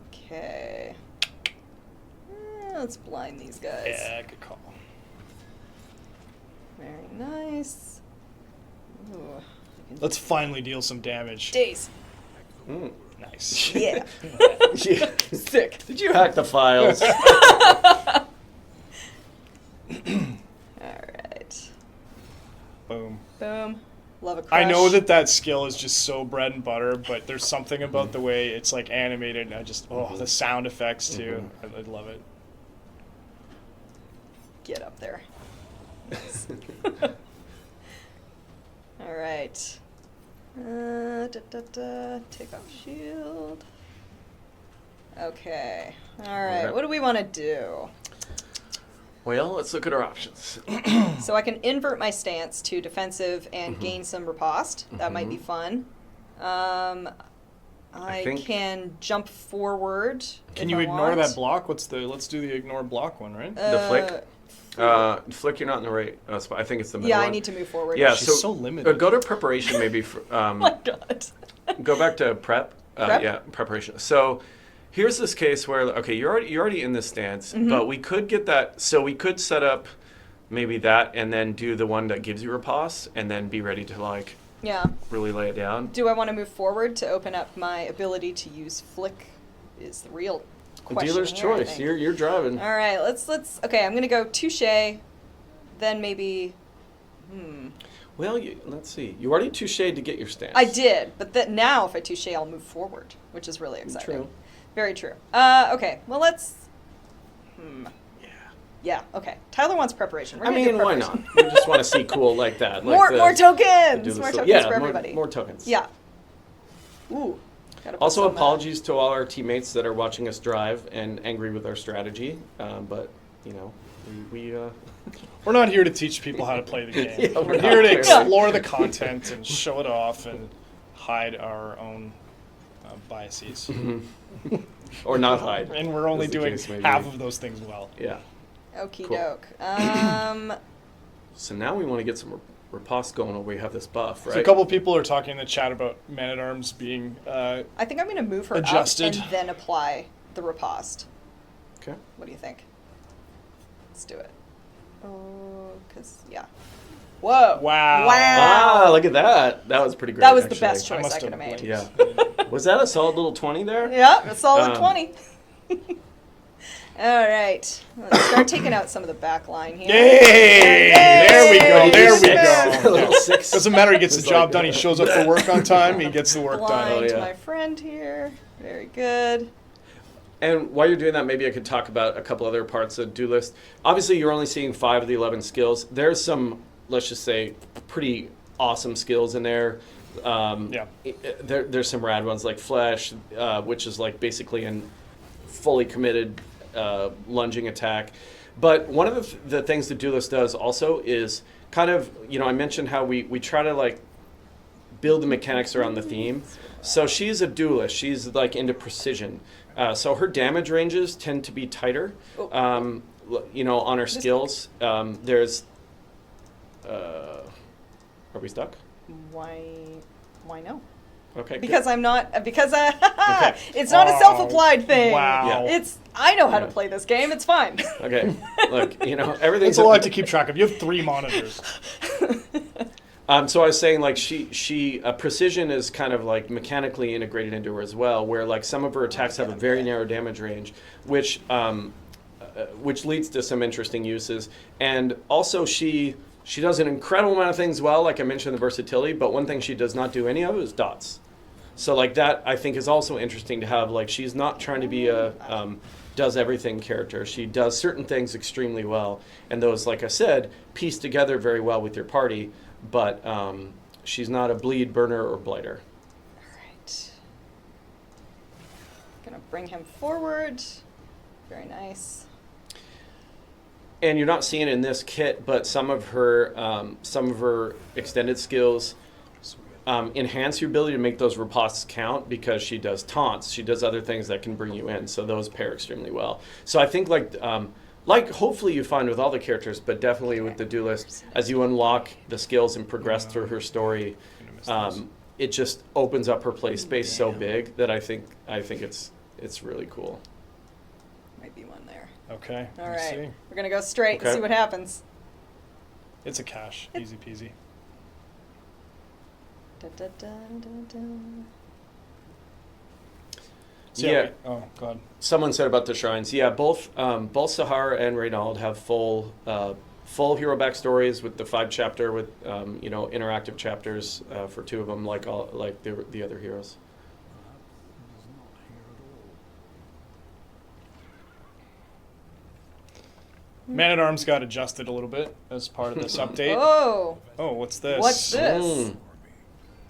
Okay. Let's blind these guys. Yeah, good call. Very nice. Ooh. Let's finally deal some damage. Days. Mm. Nice. Yeah. Yeah. Sick. Did you hack the files? Alright. Boom. Boom. Love a crush. I know that skill is just so bread and butter, but there's something about the way it's like animated, and the sound effects too. I love it. Get up there. Alright. Take off shield. Okay. Alright, Okay. what do we want to do? Well, let's look at our options. So I can invert my stance to defensive and gain some riposte. That might be fun. I think- can jump forward. Can if you I ignore want. that block? Let's do the ignore block one, right? The flick? Flick, you're not in the right spot. I think it's the middle Yeah, I one. need to move forward. Yeah, She's so limited. Go to preparation maybe. For, Oh my god. go back to prep. Prep? Yeah, preparation. So here's this case where, okay, you're already in this stance, but we could get that. So we could set up maybe that and then do the one that gives you riposte and then be ready to like Yeah. really lay it down. Do I want to move forward to open up my ability to use flick? Is the real question. Dealer's here, I choice. think. You're driving. All right, let's. Okay, I'm gonna go touche, then maybe. Well, let's see. You already touche'd to get your stance. I did, but now if I touche, I'll move forward, which is really exciting. True. Very true. Okay, well let's. Yeah. Yeah. Okay. Tyler wants preparation. We're I gonna do mean, why preparation. not? We just want to see cool like that. Like More the- more the tokens. Duelist. More tokens Yeah, for more- everybody. more tokens. Yeah. Ooh. Gotta put Also, some, apologies to all our teammates that are watching us drive and angry with our strategy. But you know, we We're not here to teach people how to play the game. Yeah, we're we're here not to clearly. explore the content and show it off and hide our own biases. or not hide. And we're only as the doing case may be. half of those things well. Yeah. Okie Cool. doke. So now we want to get some riposte going where we have this buff, right? So a couple of people are talking in the chat about Man-at-Arms being I think I'm gonna move her Adjusted. up and then apply the riposte. Okay. What do you think? Let's do it. Oh, yeah. Whoa. Wow. Wow. Ah, look at that. That was pretty great. That was the actually. best choice must I could have have made. Yeah. Was that a solid little 20 there? Yeah, a solid Um, 20. All right. Let's start taking out some of the back line here. Yay! There we go. There we Six. go. A little six. Doesn't matter. He gets the It's job like, done. He shows up for work on time. He gets the work done. Blind Oh, yeah. my friend here. Very good. And while you're doing that, maybe I could talk about a couple other parts of Duelist. Obviously, you're only seeing 5 of the 11 skills. There's some, let's just say, pretty awesome skills in there. Yeah. There's some rad ones like Flesh, which is like basically a fully committed lunging attack. But one of the things that Duelist does also is kind of, I mentioned how we try to like build the mechanics around the theme. So she's a duelist. She's like into precision. So her damage ranges tend to be tighter. on her skills, there's. Are we stuck? Why no? Okay. good. Because I'm not. Because Okay. it's not a self-applied thing. Wow. Yeah. I know how to Yeah. play this game. It's fine. Okay. Look, everything's It's a lot to keep track of. You have 3 monitors. So I was saying, like, she precision is kind of like mechanically integrated into her as well, where like some of her attacks have a very narrow damage range, which leads to some interesting uses. And also she does an incredible amount of things well, like I mentioned, the versatility. But one thing she does not do any of is dots. So like that, I think, is also interesting to have. Like, she's not trying to be a does everything character. She does certain things extremely well, and those, like I said, piece together very well with your party. But she's not a bleed, burner, or blighter. All right. Gonna bring him forward. Very nice. And you're not seeing it in this kit, but some of her extended skills enhance your ability to make those ripostes count, because she does taunts. She does other things that can bring you in, so those pair extremely well. So I think like hopefully you find with all the characters, but definitely with the Duelist, as you unlock the skills and progress through her story, it just opens up her play space so big that I think it's really cool. Might be one there. Okay. All let's right. see. We're gonna go straight and Okay. see what happens. It's a cache. Easy peasy. Da, da, da, da, da. So Yeah. Oh, God. Someone said about the shrines. Yeah, both Sahara and Reynald have full hero backstories with the 5-chapter with interactive chapters for 2 of them, like the other heroes. Man-at-Arms got adjusted a little bit as part of this update. Oh, Oh, what's this? what's this? Mm.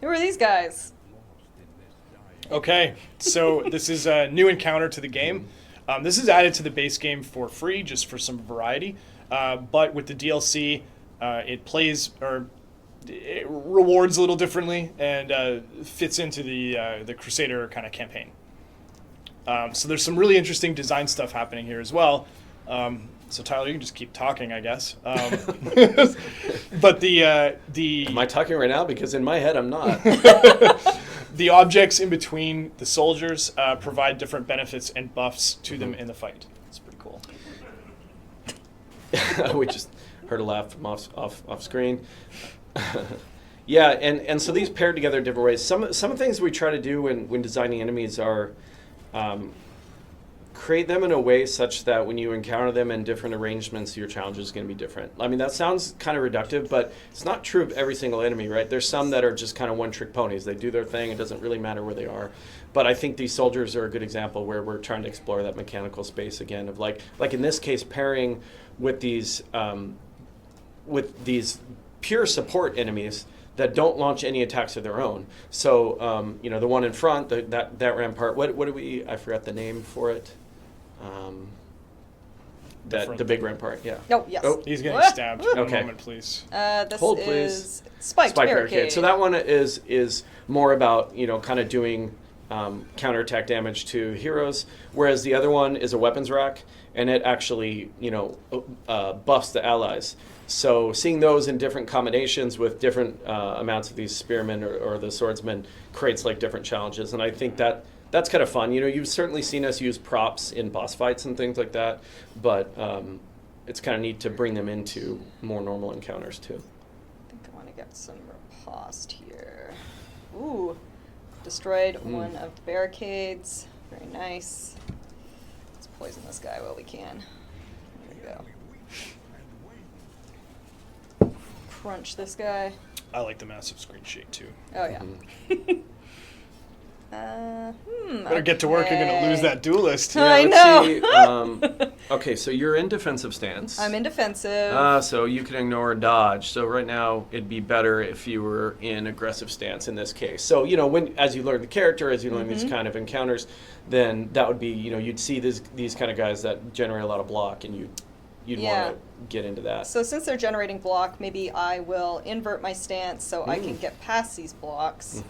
Who are these guys? Okay, so this is a new encounter to the game. This is added to the base game for free, just for some variety. But with the DLC, it plays or it rewards a little differently and fits into the Crusader kind of campaign. So there's some really interesting design stuff happening here as well. So Tyler, you can just keep talking, I guess. But the Am I talking right now? Because in my head, I'm not. the objects in between the soldiers provide different benefits and buffs to them in the fight. It's pretty cool. We just heard a laugh from off screen. Yeah, and so these pair together different ways. Some of the things we try to do when designing enemies are create them in a way such that when you encounter them in different arrangements, your challenge is going to be different. I mean, that sounds kind of reductive, but it's not true of every single enemy, right? There's some that are just kind of one-trick ponies. They do their thing. It doesn't really matter where they are. But I think these soldiers are a good example where we're trying to explore that mechanical space again of like in this case, pairing with these pure support enemies that don't launch any attacks of their own. So, the one in front, that rampart, what do we, I forgot the name for it. The big rampart, yeah. Oh, yes. Oh. He's getting What? stabbed. Woo. One Okay. moment, please. This Hold, is please. Spiked Spike barricade. So that one is more about, kind of doing counterattack damage to heroes, whereas the other one is a weapons rack, and it actually, buffs the allies. So seeing those in different combinations with different amounts of these spearmen or the swordsmen creates like different challenges, and I think that's kind of fun. You've certainly seen us use props in boss fights and things like that, but it's kind of neat to bring them into more normal encounters too. I think I want to get some riposte here. Ooh. Destroyed one of the barricades. Very nice. Let's poison this guy while we can. There we go. Crunch this guy. I like the massive screen shake too. Oh, yeah. Better get to work. You're going to lose that duelist. I let's know. see. Okay, so you're in defensive stance. I'm in defensive. So you can ignore dodge. So right now it'd be better if you were in aggressive stance in this case. So as you learn the character, as you learn these kind of encounters, then that would be you'd see these kind of guys that generate a lot of block, and you'd want to get into that. So since they're generating block, maybe I will invert my stance so I can get past these blocks.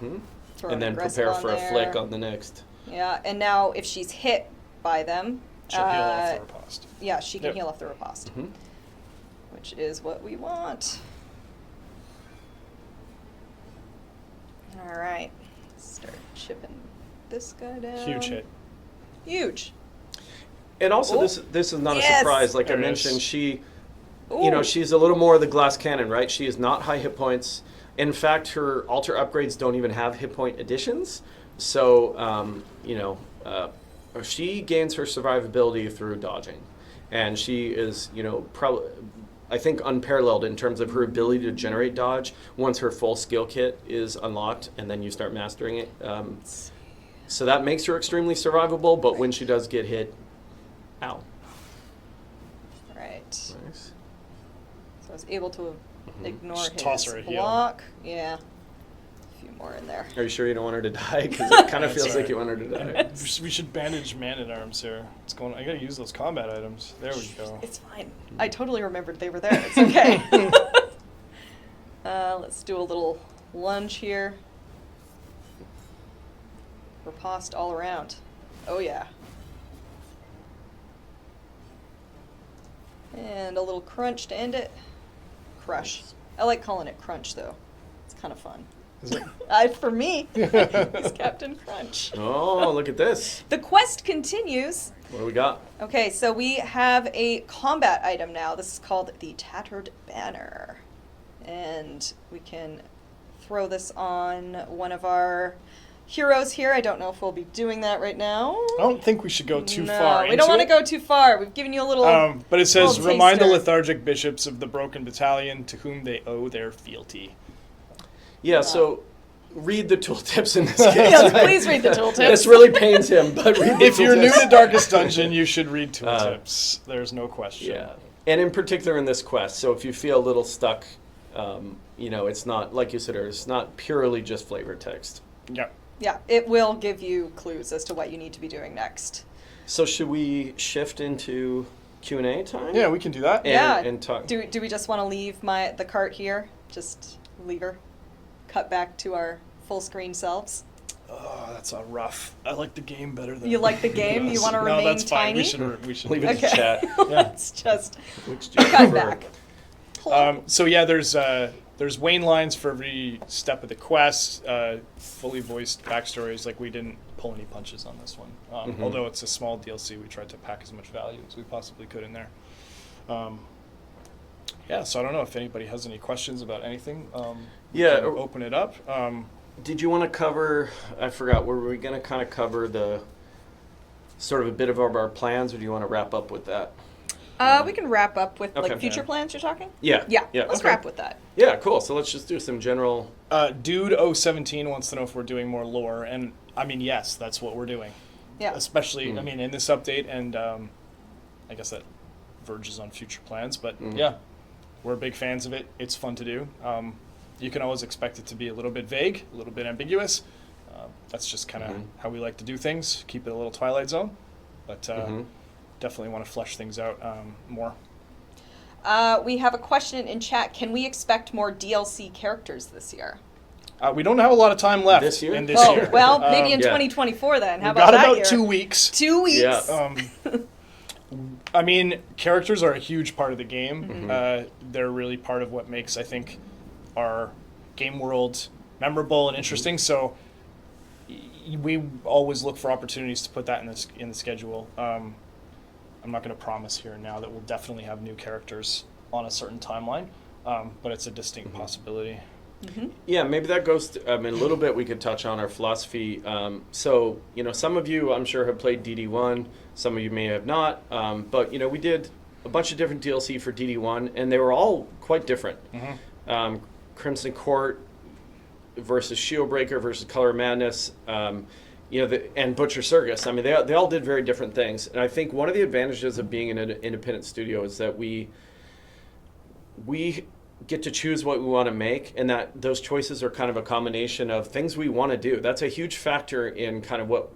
Throw And an then aggressive prepare on for a there. flick on the next. Yeah, and now if she's hit by them, She'll heal off the riposte. Yeah, she can Yep. heal off the riposte, Mhm. which is what we want. All right, start chipping this guy down. Huge hit. Huge. And also, Ooh. this is not Yes! a surprise. Like I There it mentioned, is. she, Ooh. she's a little more of the glass cannon, right? She is not high hit points. In fact, her altar upgrades don't even have hit point additions. So, she gains her survivability through dodging, and she is, probably, I think, unparalleled in terms of her ability to generate dodge once her full skill kit is unlocked, and then you start mastering it. So that makes her extremely survivable. But when she does get hit, ow. Right. Nice. So I was able to ignore Just his toss her a heal. block. Yeah. A few more in there. Are you sure you don't want her to die? Because it kind of That's feels all like right. you want her to die. We should bandage Man-at-Arms here. What's going on? I gotta use those combat items. There we go. It's fine. I totally remembered they were there. It's okay. Let's do a little lunge here. Riposte all around. Oh yeah. And a little crunch to end it. Crush. I like calling it crunch though. It's kind of fun. Is it? For me, he's Captain Crunch. Oh, look at this. The quest continues. What do we got? Okay, so we have a combat item now. This is called the Tattered Banner. And we can throw this on one of our heroes here. I don't know if we'll be doing that right now. I don't think we should go too no, far we into don't want to it. go too far. We've given you a little... But it says, little remind the taster." lethargic bishops of the broken battalion to whom they owe their fealty. Yeah, so read the tooltips in this case. Yes, please read the tooltips. This really pains him, but read the If you're new tooltips. to Darkest Dungeon, you should read tooltips. There's no question. Yeah, and in particular in this quest. So if you feel a little stuck, it's not, like you said, it's not purely just flavor text. Yeah. Yeah, it will give you clues as to what you need to be doing next. So should we shift into Q&A time? Yeah, we can do that. And- yeah. and talk- Do we just want to leave the cart here? Just leave her? Cut back to our full screen selves? Oh, that's a rough. I like the game better than You like the game? You Yes. want to No, remain that's fine. tiny? We should Leave it Okay. to chat. Let's just Which do you cut prefer? back. So yeah, there's Wayne lines for every step of the quest, fully voiced backstories. Like, we didn't pull any punches on this one. Although it's a small DLC, we tried to pack as much value as we possibly could in there. Yeah, so I don't know if anybody has any questions about anything. We Yeah, can or- open it up. Did you want to cover, I forgot, were we going to kind of cover the sort of a bit of our plans, or do you want to wrap up with that? We can wrap up with Okay. like future plans you're talking? Yeah. Yeah, Yeah. let's okay. wrap with that. Yeah, cool. So let's just do some general. Dude 017 wants to know if we're doing more lore, and I mean, yes, that's what we're doing. Yeah. Especially, I mean, in this update, and I guess that verges on future plans, but yeah, we're big fans of it. It's fun to do. You can always expect it to be a little bit vague, a little bit ambiguous. That's just kind of how we like to do things, keep it a little Twilight Zone, but definitely want to flesh things out more. We have a question in chat. Can we expect more DLC characters this year? We don't have a lot of time left This year? in this Oh, year. well, maybe in yeah. 2024 then. How We've about got that about year? 2 weeks. 2 weeks? Yeah. I mean, characters are a huge part of the game. They're really part of what makes, I think, our game world memorable and interesting. So we always look for opportunities to put that in the schedule. I'm not going to promise here now that we'll definitely have new characters on a certain timeline, but it's a distinct possibility. Yeah, maybe that goes to, a little bit we could touch on our philosophy. So, some of you, I'm sure, have played DD1. Some of you may have not. But, we did a bunch of different DLC for DD1, and they were all quite different. Crimson Court versus Shieldbreaker versus Color of Madness, and Butcher Circus. I mean, they all did very different things. And I think one of the advantages of being an independent studio is that we get to choose what we want to make, and that those choices are kind of a combination of things we want to do. That's a huge factor in kind of what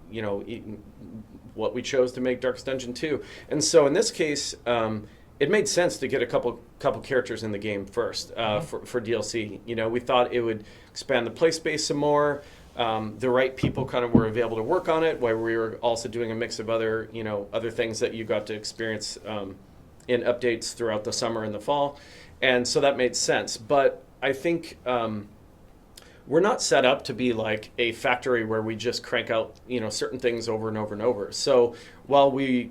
what we chose to make Darkest Dungeon 2. And so in this case, it made sense to get a couple characters in the game first for DLC. We thought it would expand the play space some more. the right people kind of were available to work on it, while we were also doing a mix of other, other things that you got to experience in updates throughout the summer and the fall. And so that made sense. But I think we're not set up to be like a factory where we just crank out, certain things over and over and over. So while we,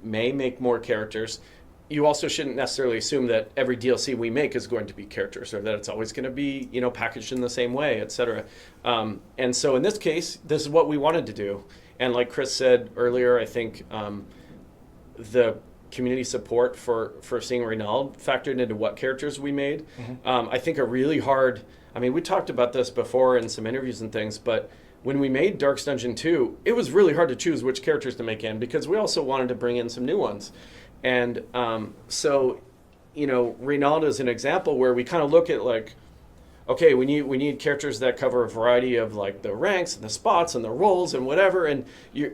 may make more characters, you also shouldn't necessarily assume that every DLC we make is going to be characters, or that it's always going to be, packaged in the same way, etc. And so in this case, this is what we wanted to do. And like Chris said earlier, I think the community support for seeing Reynald factored into what characters we made. I think a really hard, we talked about this before in some interviews and things, but when we made Dark's Dungeon 2, it was really hard to choose which characters to make in, because we also wanted to bring in some new ones. And so, Reynald is an example where we kind of look at like, okay, we need characters that cover a variety of like the ranks and the spots and the roles and whatever, and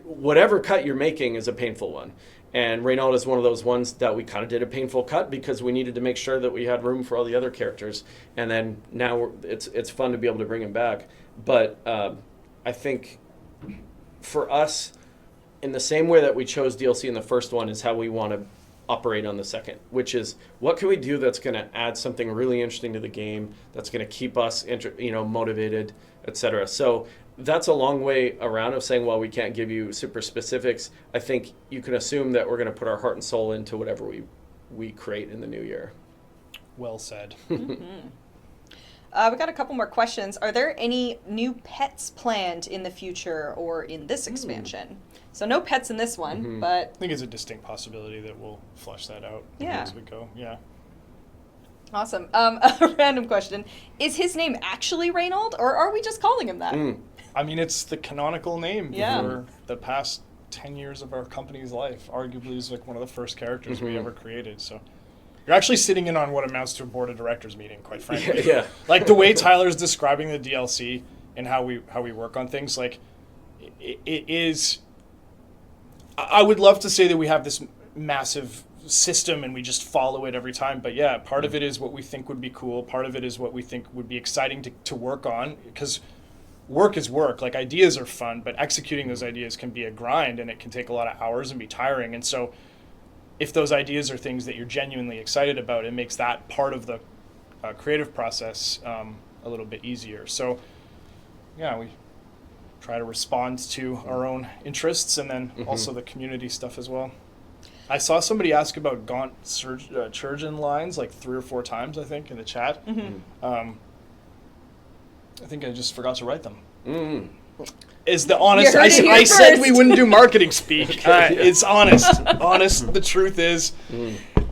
whatever cut you're making is a painful one. And Reynald is one of those ones that we kind of did a painful cut because we needed to make sure that we had room for all the other characters. And then now it's fun to be able to bring him back. But I think for us, in the same way that we chose DLC in the first one, is how we want to operate on the second, which is what can we do that's going to add something really interesting to the game, that's going to keep us motivated, etc. So that's a long way around of saying, well, we can't give you super specifics. I think you can assume that we're going to put our heart and soul into whatever we create in the new year. Well said. We got a couple more questions. Are there any new pets planned in the future or in this expansion? So no pets in this one, but... I think it's a distinct possibility that we'll flesh that out as we go. Yeah. Awesome. A random question. Is his name actually Reynald, or are we just calling him that? It's the canonical name Yeah. for the past 10 years of our company's life. Arguably is like one of the first characters we ever created. So you're actually sitting in on what amounts to a board of directors meeting, quite frankly. Yeah. Like the way Tyler's describing the DLC and how we work on things, like it is... I would love to say that we have this massive system and we just follow it every time. But yeah, part of it is what we think would be cool. Part of it is what we think would be exciting to work on, because work is work. Like, ideas are fun, but executing those ideas can be a grind, and it can take a lot of hours and be tiring. And so if those ideas are things that you're genuinely excited about, it makes that part of the creative process a little bit easier. So yeah, we try to respond to our own interests, and then also the community stuff as well. I saw somebody ask about Gaunt Churgeon lines like 3 or 4 times, I think, in the chat. I think I just forgot to write them. Is the honest... I said we wouldn't do marketing speak. It's honest. Honest, the truth is,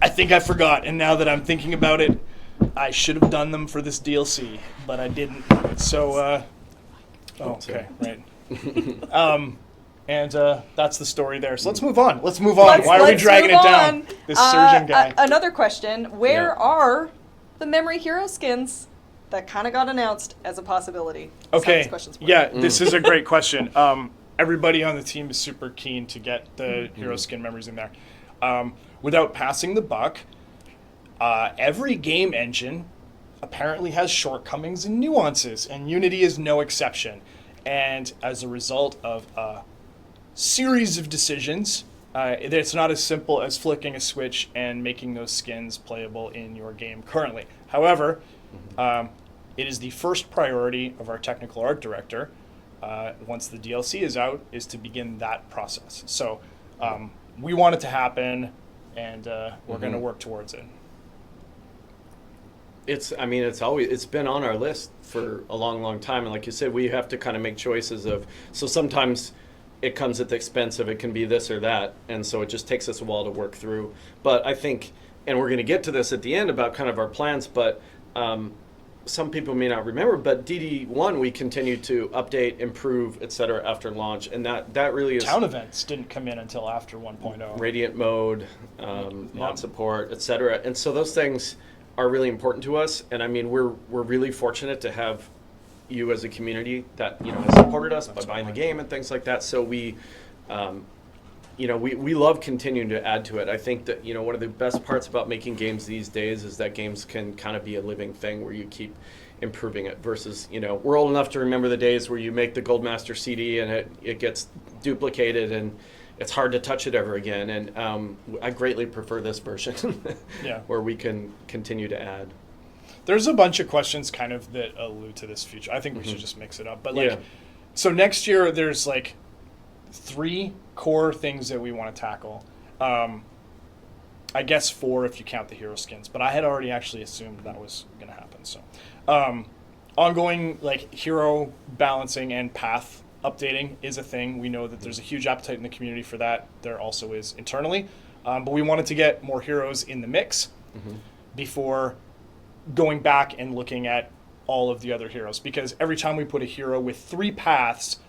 I think I forgot, and now that I'm thinking about it, I should have done them for this DLC, but I didn't. So, okay, right. And that's the story there. So let's move on. Why are we dragging it down? This surgeon guy. Another question. Where are the Memory Hero skins that kind of got announced as a possibility? Okay. This is a great question. Everybody on the team is super keen to get the hero skin memories in there. Without passing the buck, every game engine apparently has shortcomings and nuances, and Unity is no exception. And as a result of a series of decisions, it's not as simple as flicking a switch and making those skins playable in your game currently. However, it is the first priority of our technical art director, once the DLC is out, is to begin that process. So we want it to happen, and we're going to work towards it. It's been on our list for a long time, and like you said, we have to kind of make choices of, so sometimes it comes at the expense of it can be this or that, and so it just takes us a while to work through. But I think, and we're going to get to this at the end about kind of our plans, but some people may not remember, but DD1 we continued to update, improve, etc. after launch, and that really is... Town events didn't come in until after 1.0. Radiant mode, mod support, etc. And so those things are really important to us, and we're really fortunate to have you as a community that has supported us by buying the game and things like that. So we we love continuing to add to it. I think that, one of the best parts about making games these days is that games can kind of be a living thing where you keep improving it versus, we're old enough to remember the days where you make the Goldmaster CD and it gets duplicated and it's hard to touch it ever again. And I greatly prefer this version where we can continue to add. There's a bunch of questions kind of that allude to this future. I think we should just mix it up. But so next year there's 3 core things that we want to tackle. I guess 4 if you count the hero skins, but I had already actually assumed that was going to happen. So ongoing hero balancing and path updating is a thing. We know that there's a huge appetite in the community for that. There also is internally. But we wanted to get more heroes in the mix before going back and looking at all of the other heroes, because every time we put a hero with 3 paths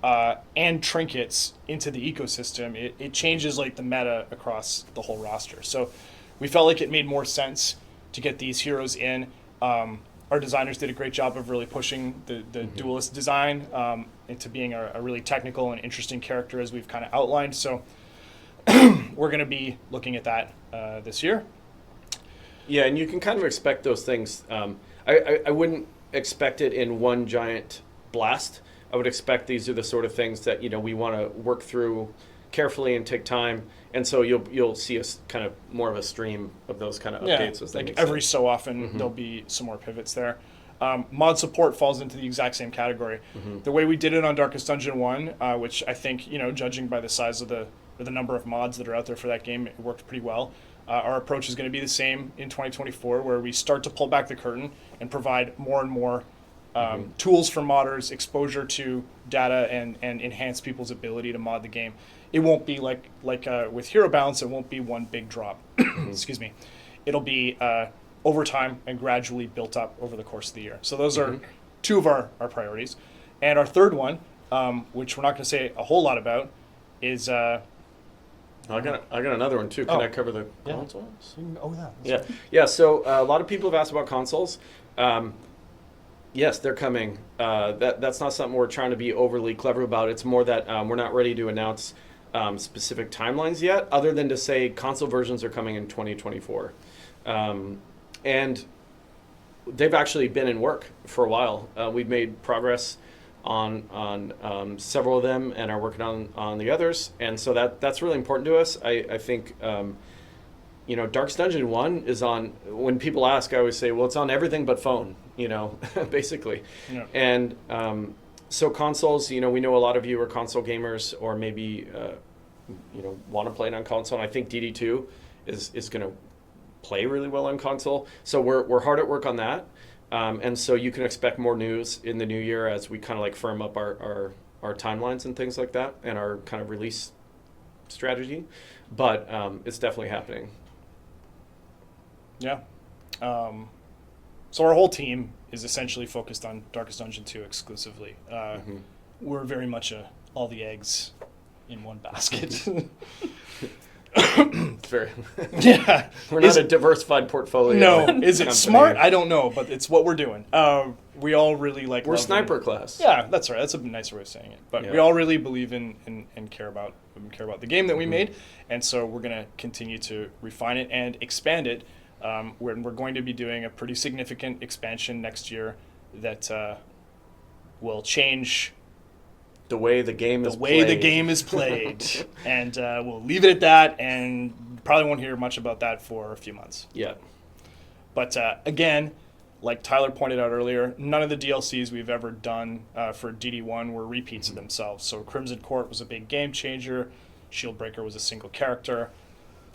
and trinkets into the ecosystem, it changes the meta across the whole roster. So we felt like it made more sense to get these heroes in. Our designers did a great job of really pushing the Duelist design into being a really technical and interesting character, as we've kind of outlined. So we're going to be looking at that this year. Yeah, and you can kind of expect those things. I wouldn't expect it in one giant blast. I would expect these are the sort of things that we want to work through carefully and take time. And so you'll see us kind of more of a stream of those kind of updates as they make every sense. so often there'll be some more pivots there. Mod support falls into the exact same category. The way we did it on Darkest Dungeon 1, which I think judging by the size of the number of mods that are out there for that game, it worked pretty well. Our approach is going to be the same in 2024, where we start to pull back the curtain and provide more and more tools for modders, exposure to data, and enhance people's ability to mod the game. It won't be like with Hero Balance, it won't be one big drop. Excuse me. It'll be over time and gradually built up over the course of the year. So those are 2 of our priorities. And our third one, which we're not going to say a whole lot about, is... I got another one too. Can I cover the consoles? Yeah. So a lot of people have asked about consoles. Yes, they're coming. That's not something we're trying to be overly clever about. It's more that we're not ready to announce specific timelines yet, other than to say console versions are coming in 2024. And they've actually been in work for a while. We've made progress on several of them and are working on the others, and so that's really important to us. I think Darkest Dungeon 1 is on, when people ask, I always say, well, it's on everything but phone, basically. Yeah. And so consoles, we know a lot of you are console gamers, or maybe want to play it on console, and I think DD2 is going to play really well on console. So we're hard at work on that. And so you can expect more news in the new year as we kind of firm up our timelines and things like that, and our kind of release strategy. But it's definitely happening. Yeah. So our whole team is essentially focused on Darkest Dungeon 2 exclusively. We're very much all the eggs in one basket. It's very We're not a diversified portfolio. No, is it smart? I don't know, but it's what we're doing. We all really we're sniper class. Yeah, that's right. That's a nicer way of saying it. But we all really believe in and care about the game that we made, and so we're going to continue to refine it and expand it. We're going to be doing a pretty significant expansion next year that will change the way the game is played. And we'll leave it at that, and probably won't hear much about that for a few months. Yeah. But again, like Tyler pointed out earlier, none of the DLCs we've ever done for DD1 were repeats of themselves. So Crimson Court was a big game changer. Shieldbreaker was a single character.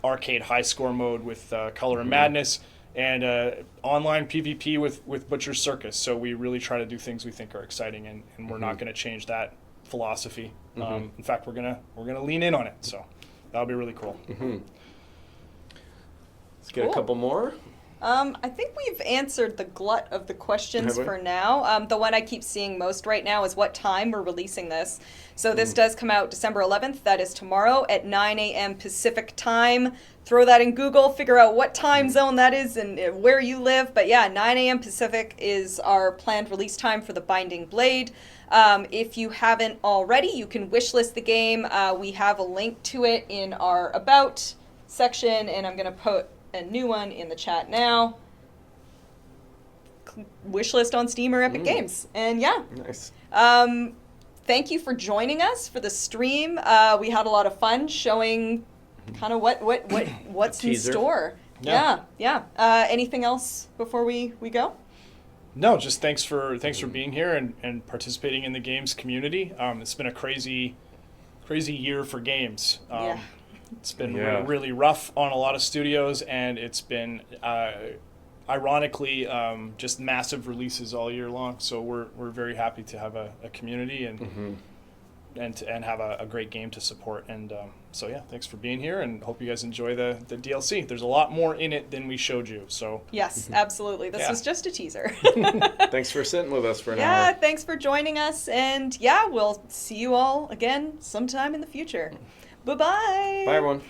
Arcade high score mode with Color and Madness. And online PvP with Butcher's Circus. So we really try to do things we think are exciting, and we're not going to change that philosophy. In fact, we're gonna lean in on it. So that'll be really cool. Let's get a couple more. I think we've answered the glut of the questions Have we? for now. The one I keep seeing most right now is what time we're releasing this. So this does come out December 11th. That is tomorrow at 9 a.m. Pacific time. Throw that in Google, figure out what time zone that is and where you live. But yeah, 9 a.m. Pacific is our planned release time for the Binding Blade. If you haven't already, you can wishlist the game. We have a link to it in our About section, and I'm going to put a new one in the chat now. Wishlist on Steam or Epic Games. And yeah. Nice. Thank you for joining us for the stream. We had a lot of fun showing kind of what's in Teaser. store. Yeah. Yeah. Anything else before we go? No, just thanks for being here and participating in the games community. It's been a crazy year for games. Yeah. It's been Yeah. really rough on a lot of studios, and it's been ironically just massive releases all year long. So we're very happy to have a community and and have a great game to support. And so yeah, thanks for being here, and hope you guys enjoy the DLC. There's a lot more in it than we showed you. So Yes, absolutely. This Yeah. was just a teaser. Thanks for sitting with us for an Yeah, hour. thanks for joining us. And yeah, we'll see you all again sometime in the future. Bye-bye. Bye, everyone.